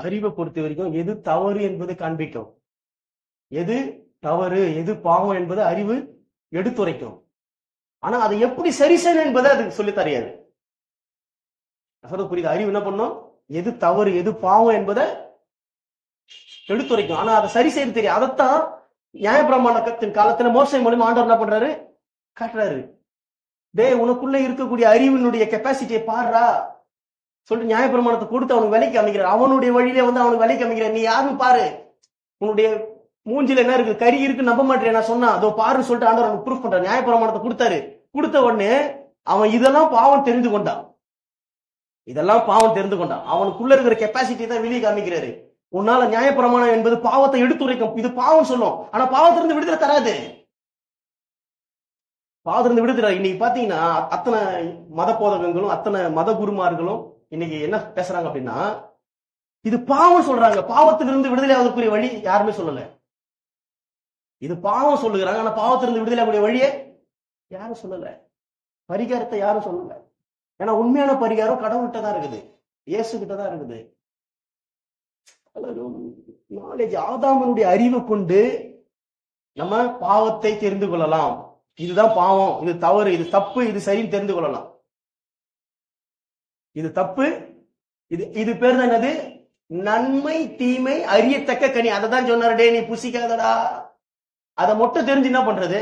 அறிவை பொறுத்த வரைக்கும் எது தவறு என்பது காண்பிக்கும், எது தவறு எது பாவம் என்பது அறிவு எடுத்துரைக்கும். ஆனா அதை எப்படி சரி செய்யணும் என்பதை அதுக்கு சொல்லி தெரியாது. சொல்றது புரியுது? அறிவு என்ன பண்ணும்? எது தவறு எது பாவம் என்பதை எடுத்துரைக்கும். ஆனா அதை சரி செய்ய தெரியும். அதைத்தான் நியாயப்பிரமாணத்தின் காலத்துல மோசே மூலமா ஆண்டவர் என்ன பண்றாரு? காட்டுறாரு. உனக்குள்ள இருக்கக்கூடிய அறிவினுடைய கெப்பாசிட்டியை பாடுறா சொல்லிட்டு நியாயப்பிரமாணத்தை கொடுத்து அவனுக்கு விலைக்கு அமைக்கிறார். அவனுடைய வழியிலே அவனுக்கு விலைக்கு அமைக்கிறார். நீ யாருன்னு பாரு, உன்னுடைய மூஞ்சில என்ன இருக்கு, கறி இருக்கு, நம்ப மாட்டேன் நான் சொன்னா அதோ பாருன்னு சொல்லிட்டு ஆண்டவர் அவனுக்கு ப்ரூஃப் பண்றாரு. நியாயப்பிரமாணத்தை கொடுத்தாரு. கொடுத்த உடனே அவன் இதெல்லாம் பாவம் தெரிந்து கொண்டான். இதெல்லாம் பாவம் தெரிந்து கொண்டான். அவனுக்குள்ள இருக்கிற கெப்பாசிட்டி தான் வெளியே காமிக்கிறாரு. உன்னால நியாயப்பிரமாணம் என்பது பாவத்தை எடுத்துரைக்கும். இது பாவம் சொல்லும், ஆனா பாவத்திலிருந்து விடுதலை தராது. பாவத்திலிருந்து விடுதலை இன்னைக்கு பாத்தீங்கன்னா அத்தனை மத போதகங்களும் அத்தனை மத குருமார்களும் இன்னைக்கு என்ன பேசுறாங்க அப்படின்னா, இது பாவம் சொல்றாங்க. பாவத்திலிருந்து விடுதலை ஆவதற்குரிய வழி யாருமே சொல்லல. இது பாவம் சொல்லுகிறாங்க, ஆனா பாவத்திலிருந்து விடுதலை ஆகக்கூடிய வழியை யாரும் சொல்லல. பரிகாரத்தை யாரும் சொல்லல. ஏன்னா உண்மையான பரிகாரம் கடவுள்கிட்ட தான் இருக்குது, இயேசு கிட்ட தான் இருக்குது. நாலேஜ் ஆதாமனுடைய அறிவை கொண்டு நம்ம பாவத்தை தெரிந்து கொள்ளலாம். இதுதான் பாவம், இது தவறு, இது தப்பு, இது சரின்னு தெரிந்து கொள்ளலாம். இது தப்பு, இது பேர் தான் என்னது? நன்மை தீமை அறியத்தக்க கனி. அதை தான் சொன்னாரு, டே நீ புசிக்காதடா. அதை மட்டும் தெரிஞ்சு என்ன பண்றது?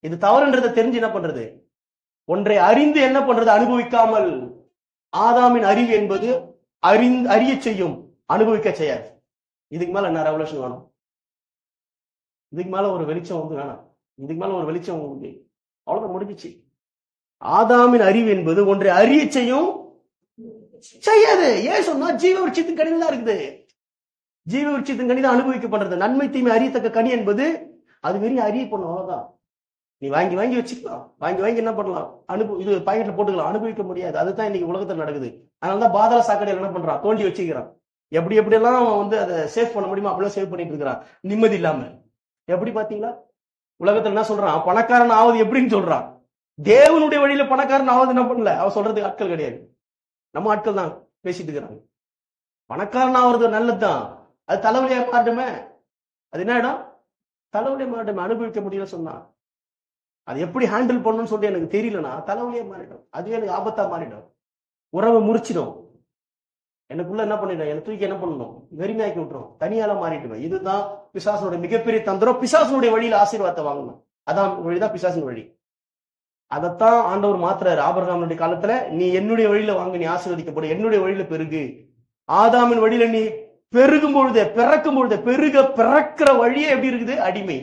இது தவறுன்றதை தெரிஞ்சு என்ன பண்றது? ஒன்றை அறிந்து என்ன பண்றது? அனுபவிக்காமல். ஆதாமின் அறிவு என்பது அறிய செய்யும், அனுபவிக்க செய்யாது. இதுக்கு மேல என்ன ரெவல்யூஷன் வேணும்? இதுக்கு மேல ஒரு வெளிச்சம் வந்து வேணாம். இதுக்கு மேல ஒரு வெளிச்சம் அவ்வளவுதான், முடிஞ்சிச்சு. ஆதாமின் அறிவு என்பது ஒன்றை அறிய செய்யும், செய்யாது. ஏன் சொன்னா ஜீவ விருட்சத்தின் கனி தான் இருக்குது. ஜீவ விருட்சத்தின் கனி தான் அனுபவிக்கப்படுறது. நன்மை தீமை அறியத்தக்க கனி என்பது அது வெறும் அறிய பண்ணும், அவ்வளவுதான். நீ வாங்கி வாங்கி வச்சுக்கலாம், வாங்கி என்ன பண்ணலாம், இது பாக்கெட்ல போட்டுக்கலாம், அனுபவிக்க முடியாது. அதுதான் இன்னைக்கு உலகத்தில் நடக்குது. அதனாலதான் பாதாள சாக்கடையில் என்ன பண்றான்? தோண்டி வச்சுக்கிறான். எப்படி எல்லாம் அவன் வந்து அதை சேவ் பண்ண முடியுமோ அப்படிலாம் சேவ் பண்ணிட்டு இருக்கிறான், நிம்மதி இல்லாம. எப்படி பாத்தீங்களா? உலகத்துல என்ன சொல்றான்? பணக்காரன் ஆவது எப்படின்னு சொல்றான். தேவனுடைய வழியில பணக்காரன் ஆவது என்ன பண்ணல, அவன் சொல்றதுக்கு ஆட்கள் கிடையாது. நம்ம ஆட்கள் தான் பேசிட்டு இருக்கிறாங்க. பணக்காரன் ஆவது நல்லதுதான், அது தலைவலியா மாறுமே. அது என்ன இடம்? தலைவலியா மாறுமே. அனுபவிக்க முடியல சொன்னா அது எப்படி ஹேண்டில் பண்ணணும்னு சொல்லிட்டு எனக்கு தெரியலன்னா தலைவலியா மாறிடும். அதுவே எனக்கு ஆபத்தா மாறிடும், உறவை முறிச்சிடும், எனக்குள்ள என்ன பண்ணிடும், என்னை தூக்கி என்ன பண்ணணும், வெறுமையாக்கி விட்டுரும், தனியால மாறிடுவேன். இதுதான் பிசாசனுடைய மிகப்பெரிய தந்திரம். பிசாசனுடைய வழியில ஆசீர்வாதத்தை வாங்கணும், அதான் வழிதான் பிசாசின் வழி. அதைத்தான் ஆண்டவர் மாத்துறாரு. ஆபிரகாமுடைய காலத்துல நீ என்னுடைய வழியில வாங்க, நீ ஆசீர்வதிக்கப்படும், என்னுடைய வழியில பெருகு. ஆதாமின் வழியில நீ பெருகும் பொழுது, பிறக்கும் பொழுது, பிறக்கிற வழியே எப்படி இருக்குது? அடிமை.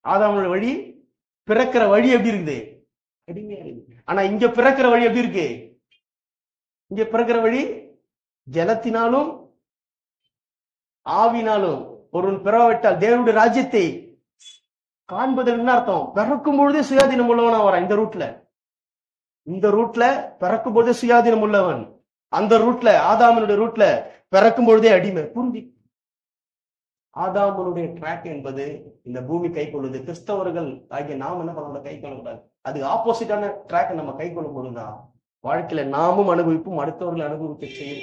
ஆதாமுடைய வழி, பிறக்கிற வழி எப்படி இருக்குது? அடிமையா இருக்குது. ஆனா இங்க பிறக்கிற வழி எப்படி இருக்கு? இங்க பிறக்கிற வழி ஜலத்தினாலும் ஆவினாலும் ஒருவன் பிறவிட்டால் தேவனுடைய ராஜ்யத்தை காண்பதற்கு அர்த்தம். பிறக்கும் பொழுதே சுயாதீனம் உள்ளவனா வரான். இந்த ரூட்ல பிறக்கும் பொழுதே சுயாதீனம் உள்ளவன். அந்த ரூட்ல, ஆதாமனுடைய ரூட்ல பிறக்கும் பொழுதே அடிமை. புரிஞ்சு, ஆதாமனுடைய ட்ராக் என்பது இந்த பூமி கை கொள்ளுது. கிறிஸ்தவர்கள் ஆகிய நாம் என்ன பண்ண கை கொள்ளக்கூடாது. அது ஆப்போசிட்டான ட்ராக் நம்ம கை கொள்ளும் பொழுதுதான் வாழ்க்கையில நாமும் அனுபவிப்பும் அடுத்தவர்களை அனுபவிக்க செய்யும்.